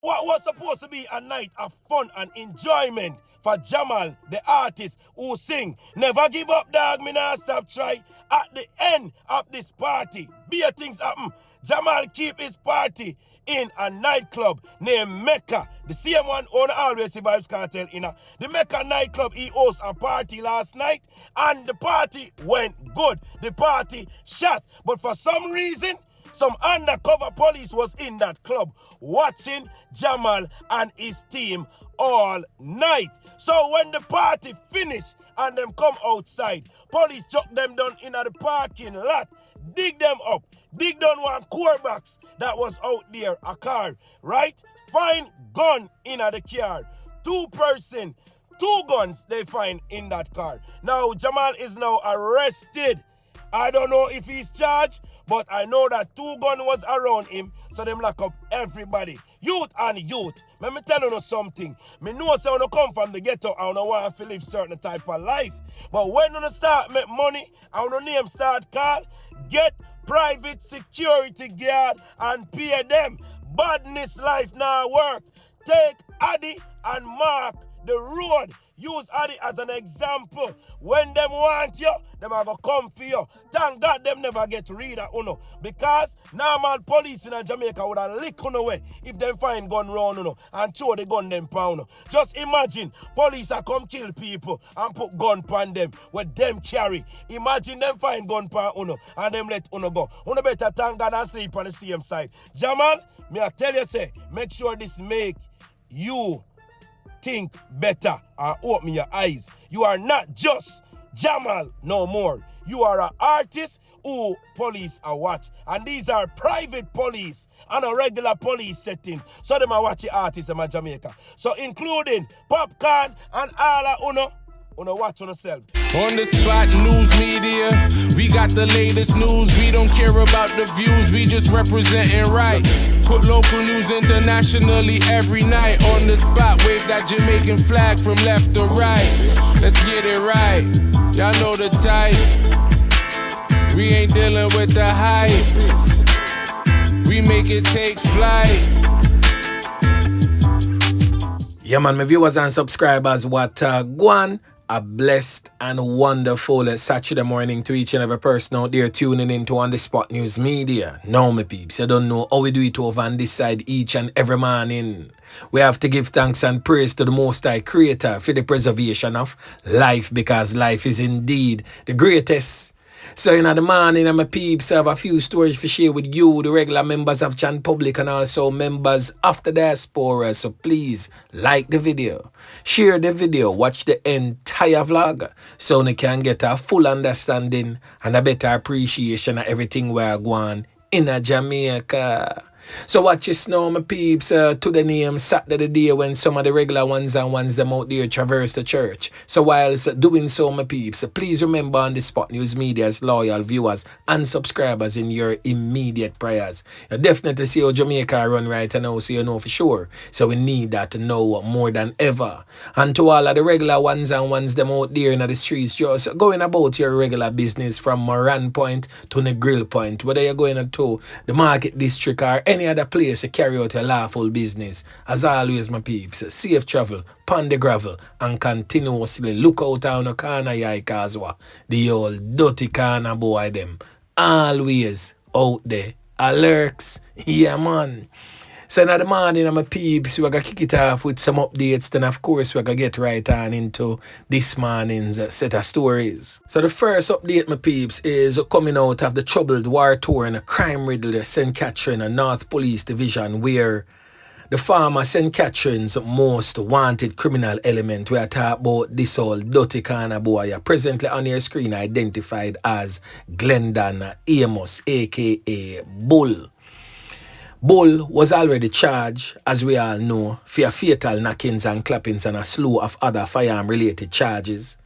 What was supposed to be a night of fun and enjoyment for Jamal, the artist who sing Never Give Up Dog, Me Nah Stop Try. At the end of this party, bigger things happen. Jamal keep his party in a nightclub named Mecca. The same one owner Always Survives Cartel in the Mecca nightclub. He hosted a party last night and the party went good. The party shot. But for some reason, some undercover police was in that club watching Jamal and his team all night. So when the party finished and them come outside, police chuck them down in the parking lot, dig them up, dig down one core box that was out there, a car, right? Find gun in the car. 2 guns they find in that car. Now Jamal is now arrested. I don't know if he's charged, but I know that 2 guns was around him, so them lock up everybody. Youth and youth. Let me tell you something. Me know say when you come from the ghetto, I don't want to live certain type of life. But when you start make money, and your name start call, get private security guard and pay them. Badness life now work. Take Addy and mark the road. Use Addy as an example. When them want you, them are going to come for you. Thank God them never get rid of uno. Because normal police in Jamaica would have lick uno way if them find gun round uno and throw the gun them pound. Just imagine police are come kill people and put gun pan them with them carry. Imagine them find gun pan uno and them let uno go. Uno better thank God and sleep on the same side. Jamal, me I tell you say, make sure this make you think better and open your eyes. You are not just Jamal no more. You are an artist who police are watch. And these are private police and a regular police setting. So them are watching artists in Jamaica. So including Popcorn and all of uno watch on yourself. On the spot news media, we got the latest news. We don't care about the views, we just representing right. Put local news internationally every night. On the spot, wave that Jamaican flag from left to right. Let's get it right, y'all know the type. We ain't dealing with the hype. We make it take flight. Yeah man, my viewers and subscribers, what Guan. A blessed and wonderful Saturday morning to each and every person out there tuning into On The Spot News Media. Now, my peeps, you don't know how we do it over on this side each and every morning. We have to give thanks and praise to the Most High Creator for the preservation of life, because life is indeed the greatest. So in the morning, my peeps, I have a few stories to share with you, the regular members of Chan Public and also members of the diaspora. So please like the video, share the video, watch the entire vlog so you can get a full understanding and a better appreciation of everything we're going in Jamaica. So watch this now, my peeps, to the name Saturday day when some of the regular ones and ones them out there traverse the church. So whilst doing so, my peeps, please remember On The Spot News Media's loyal viewers and subscribers in your immediate prayers. You definitely see how Jamaica run right now, so you know for sure. So we need that to know more than ever. And to all of the regular ones and ones them out there in the streets, just going about your regular business from Moran Point to the Grill Point, whether you're going to the Market District or any other place to carry out your lawful business. As always, my peeps, safe travel, pon the gravel, and continuously look out on the corner yai Kazwa. The old dirty corner boy them. Always out there. Alerts. Yeah, man. So in the morning, my peeps, we're going to kick it off with some updates. Then, of course, we're going to get right on into this morning's set of stories. So the first update, my peeps, is coming out of the troubled, war-torn, crime-riddled St. Catherine and North Police Division, where the former St. Catherine's most wanted criminal element, we are talking about this old dirty corner boy, presently on your screen identified as Glendon Amos, a.k.a. Bull. Bull was already charged, as we all know, for fatal knockings and clappings and a slew of other firearm-related charges.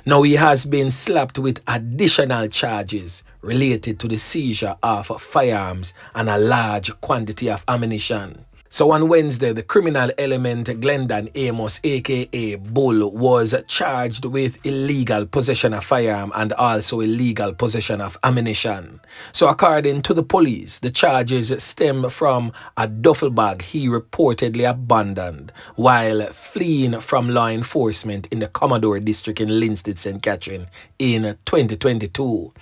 Now he has been slapped with additional charges related to the seizure of firearms and a large quantity of ammunition. So on Wednesday, the criminal element Glendon Amos aka Bull was charged with illegal possession of firearm and also illegal possession of ammunition. So according to the police, the charges stem from a duffel bag he reportedly abandoned while fleeing from law enforcement in the Commodore district in Linstead, St. Catherine in 2022.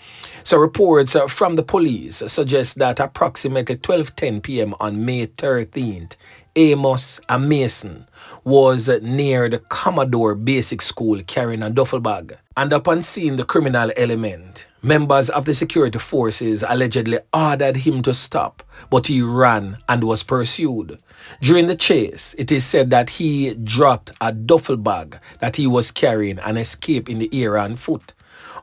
So reports from the police suggest that approximately 12:10 p.m. on May 13th, Amos, a Mason, was near the Commodore Basic School carrying a duffel bag. And upon seeing the criminal element, members of the security forces allegedly ordered him to stop, but he ran and was pursued. During the chase, it is said that he dropped a duffel bag that he was carrying and escaped in the air on foot.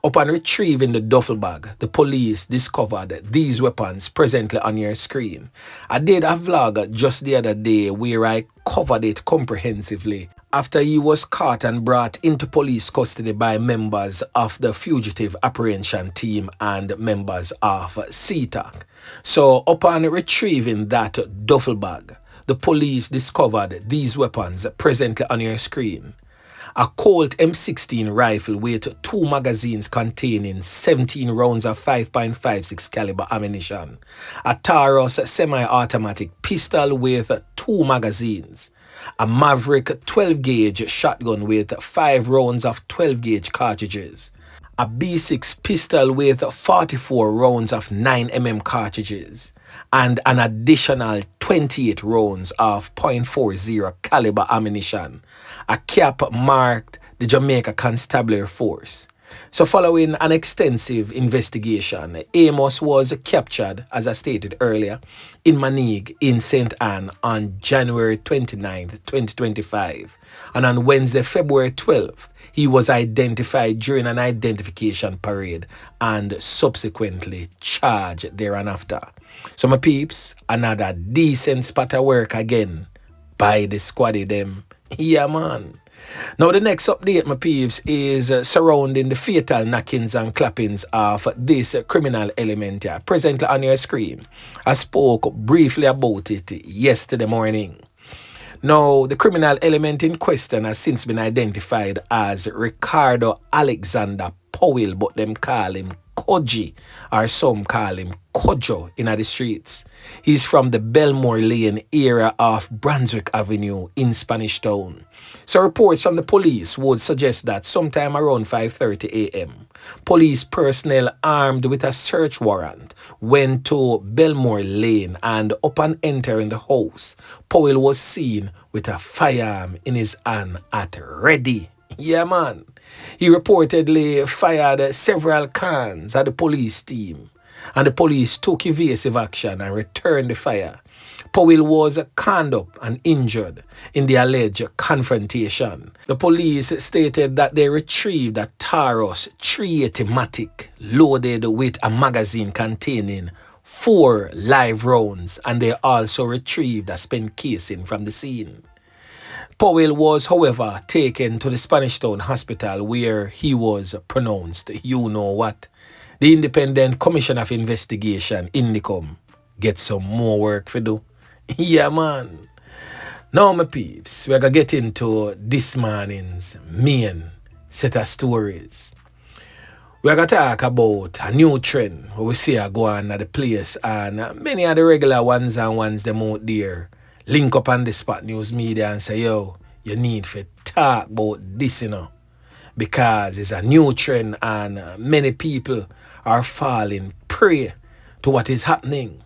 Upon retrieving the duffel bag, the police discovered these weapons presently on your screen. I did a vlog just the other day where I covered it comprehensively after he was caught and brought into police custody by members of the Fugitive Apprehension Team and members of CTAC. So upon retrieving that duffel bag, the police discovered these weapons presently on your screen. A Colt M16 rifle with 2 magazines containing 17 rounds of 5.56 caliber ammunition. A Taurus semi-automatic pistol with 2 magazines. A Maverick 12 gauge shotgun with 5 rounds of 12 gauge cartridges. A B6 pistol with 44 rounds of 9mm cartridges. And an additional 28 rounds of .40 caliber ammunition. A cap marked the Jamaica Constabulary Force. So following an extensive investigation, Amos was captured, as I stated earlier, in Manig in St. Anne on January 29th, 2025. And on Wednesday, February 12th, he was identified during an identification parade and subsequently charged thereafter. So my peeps, another decent spot of work again by the squaddy them. Yeah, man. Now, the next update, my peeps, is surrounding the fatal knockings and clappings of this criminal element here, presently on your screen. I spoke briefly about it yesterday morning. Now, the criminal element in question has since been identified as Ricardo Alexander Powell, but them call him Koji, or some call him Kojo in the streets. He's from the Belmore Lane area of Brunswick Avenue in Spanish Town. So reports from the police would suggest that sometime around 5:30 a.m., police personnel armed with a search warrant went to Belmore Lane, and upon entering the house, Powell was seen with a firearm in his hand at ready. Yeah, man. He reportedly fired several cans at the police team, and the police took evasive action and returned the fire. Powell was conned up and injured in the alleged confrontation. The police stated that they retrieved a Taurus 380 Matic loaded with a magazine containing 4 live rounds, and they also retrieved a spent casing from the scene. Powell was, however, taken to the Spanish Town Hospital where he was pronounced, you know what, the Independent Commission of Investigation, INDICOM, get some more work for do. Yeah, man. Now, my peeps, we're going to get into this morning's main set of stories. We're going to talk about a new trend where we see a go on at the place, and many of the regular ones and ones them out there link up on the spot news media and say, yo, you need to talk about this, you know, because it's a new trend and many people are falling prey to what is happening.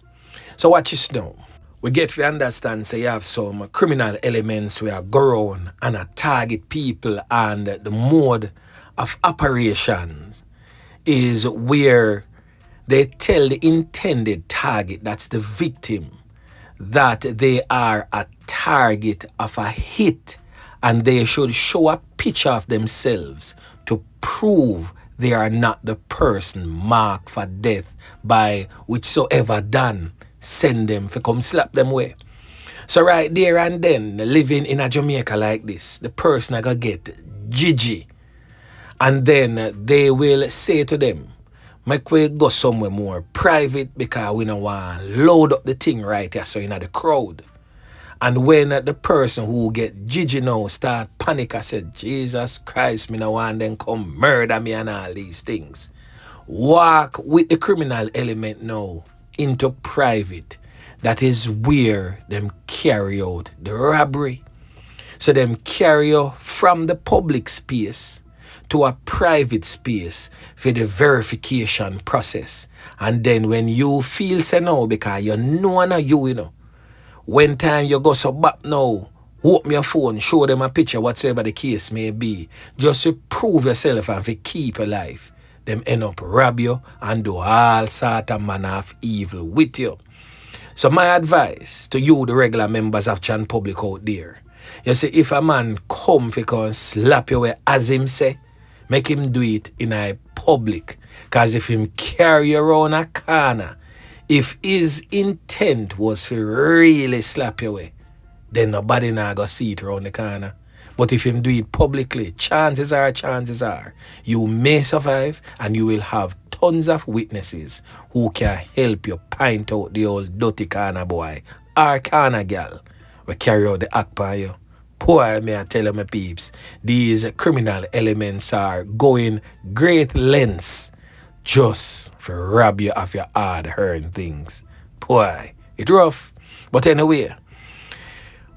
So watch this now. We get to understand, say, you have some criminal elements where go around and target people, and the mode of operations is where they tell the intended target, that's the victim, that they are a target of a hit and they should show a picture of themselves to prove they are not the person marked for death by whichsoever done send them for come slap them away. So right there and then, living in a Jamaica like this, the person I gonna get Gigi, and then they will say to them, make we go somewhere more private because we don't want to load up the thing right here so in the crowd. And when the person who get jiggy now start panic, I said, Jesus Christ, me no want them come murder me and all these things. Walk with the criminal element now into private. That is where them carry out the robbery. So them carry you from the public space to a private space for the verification process. And then when you feel say no, because you know, you know, when time you go so back now, open your phone, show them a picture, whatsoever the case may be, just to prove yourself and to keep alive. Them end up rob you and do all sort of manner of evil with you. So my advice to you, the regular members of Chan Public out there, you see, if a man come for slap you as him say, make him do it in a public. Because if him carry you around a corner, if his intent was to really slap you away, then nobody now go see it around the corner. But if him do it publicly, chances are, you may survive and you will have tons of witnesses who can help you point out the old dirty corner boy or corner girl will carry out the act by you. Boy, may I tell you, my peeps, these criminal elements are going great lengths just for rob you of your hard-earned things. Boy, it's rough. But anyway,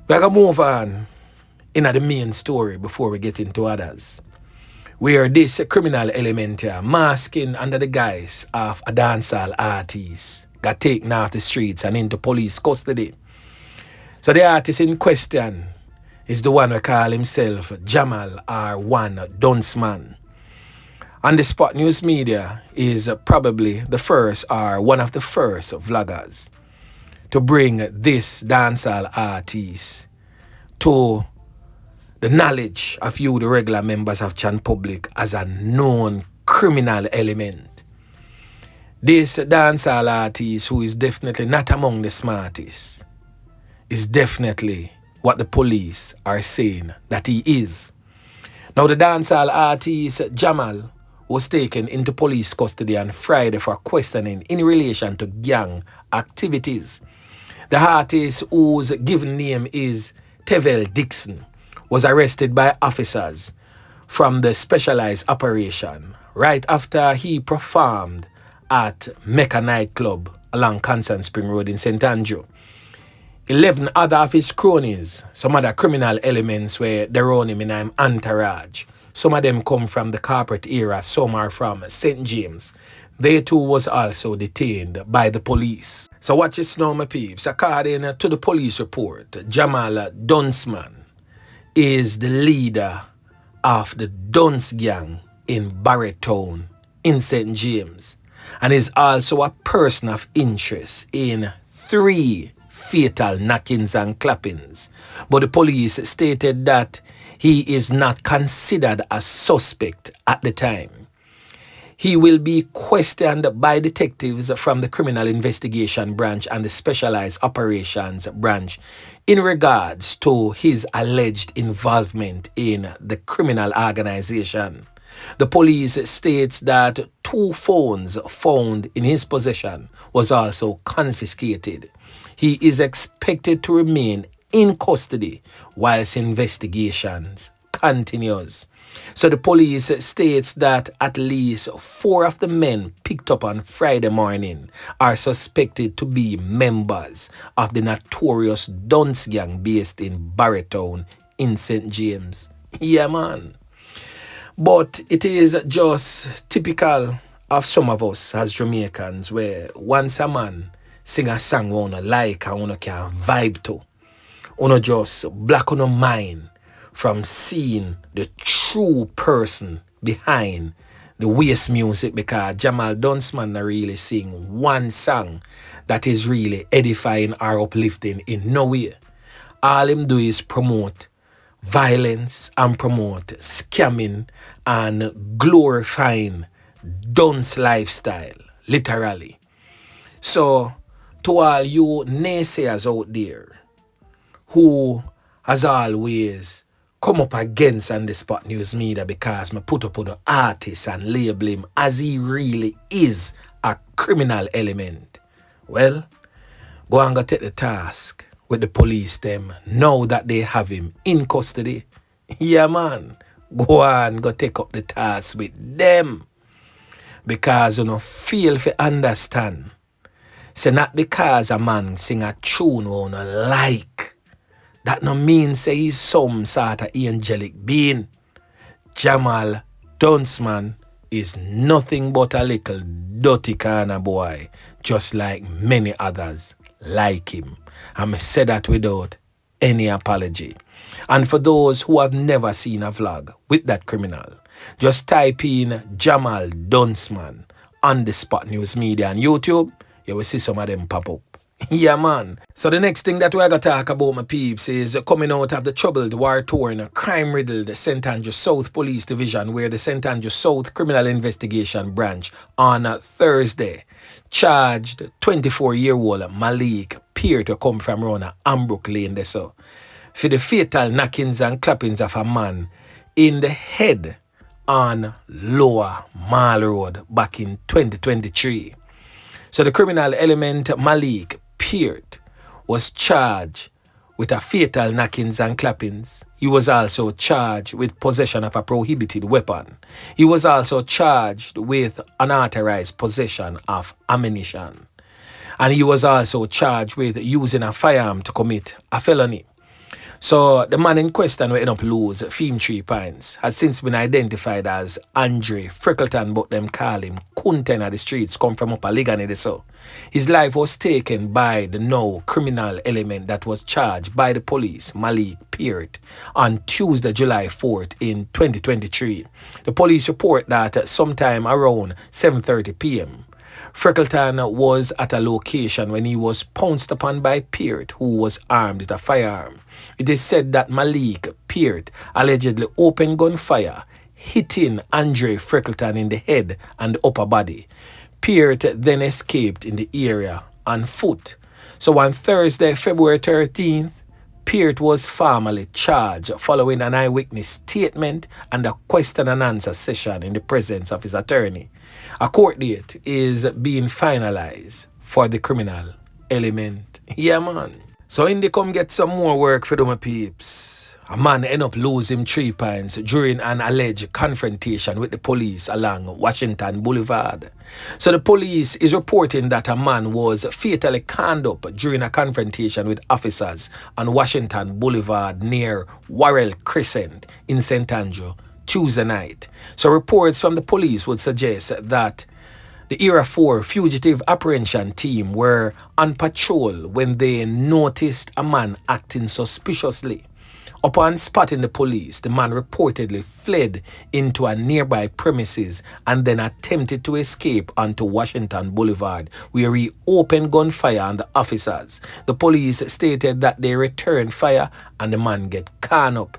we're going to move on in the main story before we get into others. Where this criminal element here, masking under the guise of a dancehall artist, got taken off the streets and into police custody. So the artist in question is the one who call himself Jamal or Dunce man. And the Spot News Media is probably the first or one of the first vloggers to bring this dancehall artist to the knowledge of you, the regular members of Chan Public, as a known criminal element. This dancehall artist, who is definitely not among the smartest, is definitely what the police are saying that he is. Now, the dancehall artist Jamal was taken into police custody on Friday for questioning in relation to gang activities. The artist, whose given name is Tevel Dixon, was arrested by officers from the specialized operation right after he performed at Mecca nightclub along Constant Spring Road in St. Andrew. 11 other of his cronies, some other criminal elements, were around him in an entourage. Some of them come from the corporate era, some are from St. James. They too was also detained by the police. So watch this now, my peeps. According to the police report, Jamal Dunce man is the leader of the Dunce gang in Barretown in St. James and is also a person of interest in 3 fatal knockings and clappings. But the police stated that he is not considered a suspect at the time. He will be questioned by detectives from the Criminal Investigation Branch and the Specialized Operations Branch in regards to his alleged involvement in the criminal organization. The police states that 2 phones found in his possession was also confiscated. He is expected to remain in custody whilst investigations continues. So the police states that at least 4 of the men picked up on Friday morning are suspected to be members of the notorious Dunce gang based in Barretown in St. James. Yeah, man. But it is just typical of some of us as Jamaicans, where once a man sing a song we wanna like and we can vibe to, we just black on our mind from seeing the true person behind the waste music, because Jamal Dunce man really sing one song that is really edifying or uplifting in no way. All him do is promote violence and promote scamming and glorifying Dunce lifestyle, literally. So to all you naysayers out there who as always come up against on the Spot News Media because me put up on the artist and label him as he really is a criminal element, well, go and go take the task with the police them now that they have him in custody. Yeah, man. Go on, go take up the task with them. Because you know, feel for understand. Say not because a man sing a tune or no like. That no mean say he's some sort of angelic being. Jamal Dunce, man, is nothing but a little dirty kind of boy, just like many others like him. And I say that without any apology. And for those who have never seen a vlog with that criminal, just type in Jamal Dunce, man, on the Spot News Media and YouTube. You will see some of them pop up. Yeah, man. So the next thing that we're going to talk about, my peeps, is coming out of the troubled, war-torn, crime-riddled St. Andrew South Police Division, where the St. Andrew South Criminal Investigation Branch on Thursday charged 24-year-old Malik appeared to come from around Ambrook Lane there, so for the fatal knockings and clappings of a man in the head on Lower Mall Road back in 2023. So the criminal element Malik Peart was charged with a fatal knockings and clappings. He was also charged with possession of a prohibited weapon. He was also charged with unauthorized possession of ammunition. And he was also charged with using a firearm to commit a felony. So the man in question will end up lose 3 points has since been identified as Andre Freckleton, but them call him Kunta in the streets, come from Upper Ligani. So his life was taken by the now criminal element that was charged by the police, Malik Peart, on Tuesday, July 4th in 2023. The police report that sometime around 7:30 p.m., Freckleton was at a location when he was pounced upon by Peart, who was armed with a firearm. It is said that Malik Peart allegedly opened gunfire, hitting Andre Freckleton in the head and the upper body. Peart then escaped in the area on foot. So on Thursday, February 13th, Peart was formally charged following an eyewitness statement and a question and answer session in the presence of his attorney. A court date is being finalized for the criminal element. Yeah, man. So in they come get some more work for them peeps. A man end up losing 3 points during an alleged confrontation with the police along Washington Boulevard. So the police is reporting that a man was fatally conned up during a confrontation with officers on Washington Boulevard near Warrell Crescent in St. Andrew Tuesday night. So reports from the police would suggest that the Era 4 fugitive apprehension team were on patrol when they noticed a man acting suspiciously. Upon spotting the police, the man reportedly fled into a nearby premises and then attempted to escape onto Washington Boulevard, where he opened gunfire on the officers. The police stated that they returned fire and the man get conned up.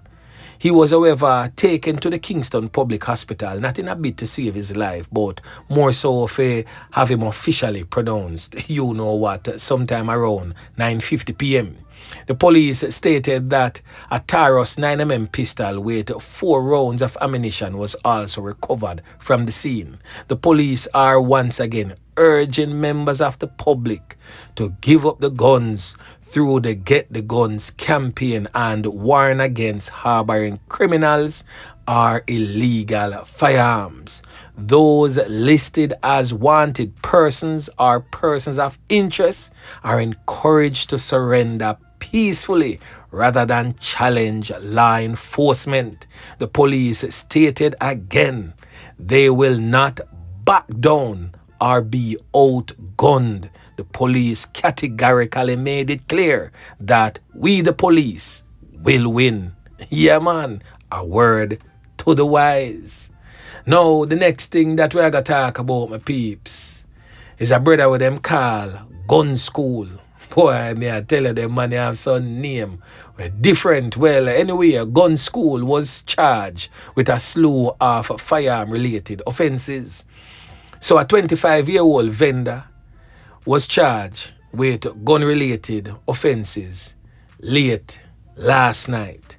He was, however, taken to the Kingston Public Hospital, not in a bid to save his life, but more so for have him officially pronounced, you know what, sometime around 9:50 p.m. The police stated that a Taurus 9mm pistol with 4 rounds of ammunition was also recovered from the scene. The police are once again urging members of the public to give up the guns through the Get the Guns campaign and warn against harboring criminals or illegal firearms. Those listed as wanted persons or persons of interest are encouraged to surrender peacefully rather than challenge law enforcement. The police stated again, they will not back down or be outgunned. The police categorically made it clear that we the police will win. Yeah, man, a word to the wise. Now, the next thing that we're going to talk about, my peeps, is a brother with them call Gun Skool. Boy, me I tell you, them man have some name. Different. Well, anyway, Gun Skool was charged with a slew of firearm-related offenses. So a 25-year-old vendor was charged with gun-related offenses late last night.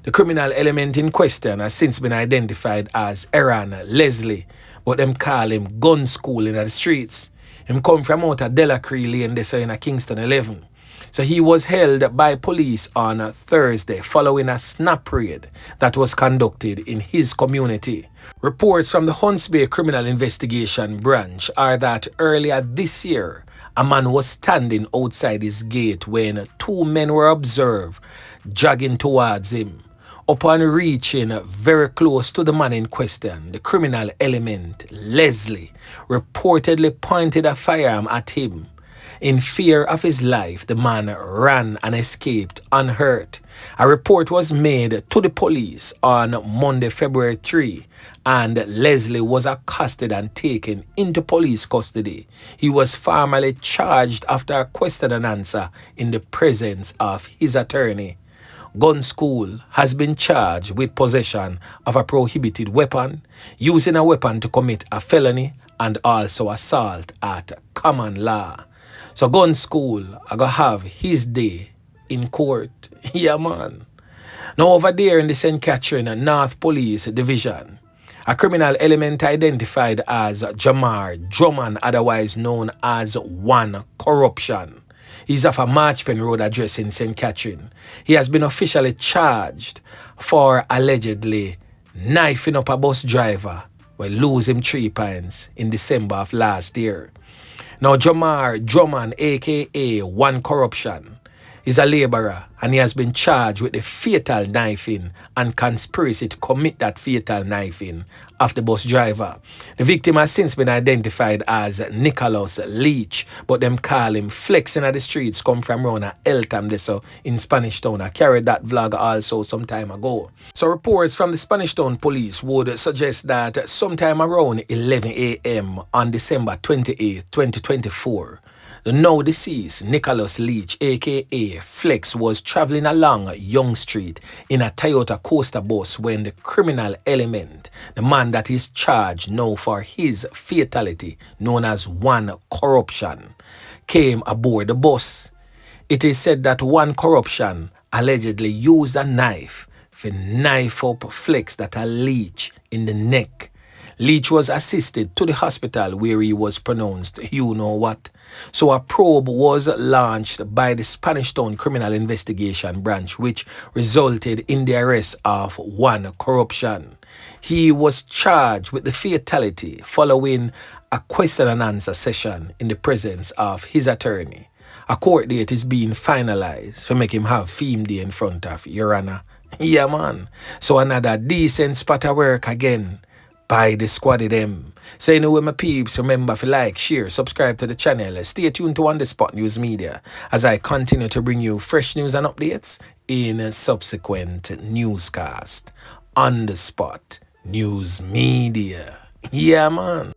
The criminal element in question has since been identified as Aaron Leslie, but them call him Gun Skool in the streets. Him come from out of Delacree Lane, they say in a Kingston 11. So he was held by police on Thursday following a snap raid that was conducted in his community. Reports from the Hunts Bay Criminal Investigation Branch are that earlier this year, a man was standing outside his gate when two men were observed jogging towards him. Upon reaching very close to the man in question, the criminal element, Leslie, reportedly pointed a firearm at him. In fear of his life, the man ran and escaped unhurt. A report was made to the police on Monday, February 3, and Leslie was accosted and taken into police custody. He was formally charged after a question and answer in the presence of his attorney. Skool has been charged with possession of a prohibited weapon, using a weapon to commit a felony, and also assault at common law. So Skool are gonna have his day in court. Yeah, man. Now over there in the St. Catherine North Police Division, a criminal element identified as Jamal, otherwise known as One Corruption. He's off a Marchpen Road address in St. Catherine. He has been officially charged for allegedly knifing up a bus driver while losing 3 pints in December of last year. Now Jamal Drummond, aka One Corruption, is a laborer and he has been charged with the fatal knifing and conspiracy to commit that fatal knifing of the bus driver. The victim has since been identified as Nicholas Leach, but them call him Flexing at the streets, come from around Eltham so in Spanish Town. I carried that vlog also some time ago. So reports from the Spanish Town police would suggest that sometime around 11 a.m. on December 28, 2024, the now deceased Nicholas Leach, aka Flex, was traveling along Young Street in a Toyota Coaster bus when the criminal element, the man that is charged now for his fatality, known as One Corruption, came aboard the bus. It is said that One Corruption allegedly used a knife to knife up Flex that a Leach in the neck. Leach was assisted to the hospital where he was pronounced you know what. So a probe was launched by the Spanish Town Criminal Investigation Branch, which resulted in the arrest of One Corruption. He was charged with the fatality following a question and answer session in the presence of his attorney. A court date is being finalized to make him have film day in front of Your Honor. Yeah, man. So another decent spot of work again by the squad of them. So anyway, my peeps, remember to like, share, subscribe to the channel. Stay tuned to On The Spot News Media as I continue to bring you fresh news and updates in a subsequent newscast. On The Spot News Media. Yeah, man.